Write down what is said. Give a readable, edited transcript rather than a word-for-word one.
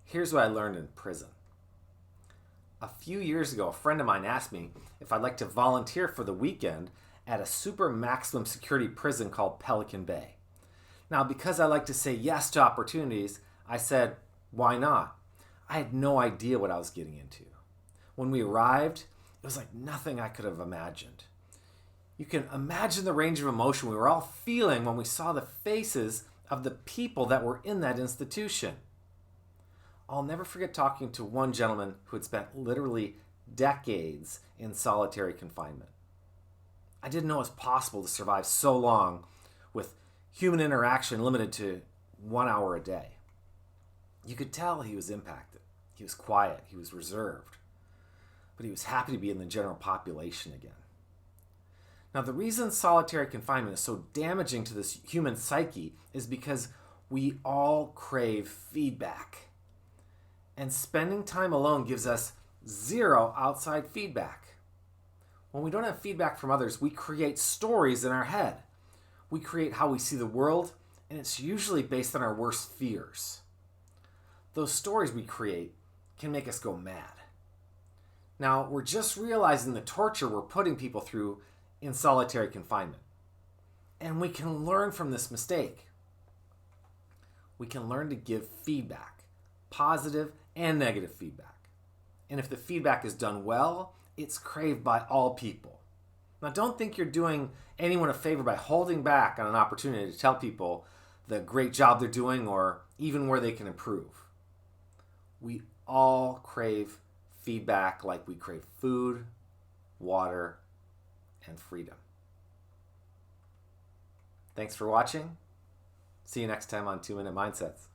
Here's what I learned in prison. A few years ago, a friend of mine asked me if I'd like to volunteer for the weekend at a super maximum security prison called Pelican Bay. Now, because I like to say yes to opportunities, I said, why not? I had no idea what I was getting into. When we arrived, it was like nothing I could have imagined. You can imagine the range of emotion we were all feeling when we saw the faces of the people that were in that institution. I'll never forget talking to one gentleman who had spent literally decades in solitary confinement. I didn't know it was possible to survive so long with human interaction limited to 1 hour a day. You could tell he was impacted. He was quiet. He was reserved. But he was happy to be in the general population again. Now, the reason solitary confinement is so damaging to this human psyche is because we all crave feedback. And spending time alone gives us zero outside feedback. When we don't have feedback from others, we create stories in our head. We create how we see the world, and it's usually based on our worst fears. Those stories we create can make us go mad. Now, we're just realizing the torture we're putting people through in solitary confinement. And we can learn from this mistake. We can learn to give feedback, positive and negative feedback. And if the feedback is done well, it's craved by all people. Now, don't think you're doing anyone a favor by holding back on an opportunity to tell people the great job they're doing or even where they can improve. We all crave feedback like we crave food, water, and freedom. Thanks for watching. See you next time on 2 Minute Mindsets.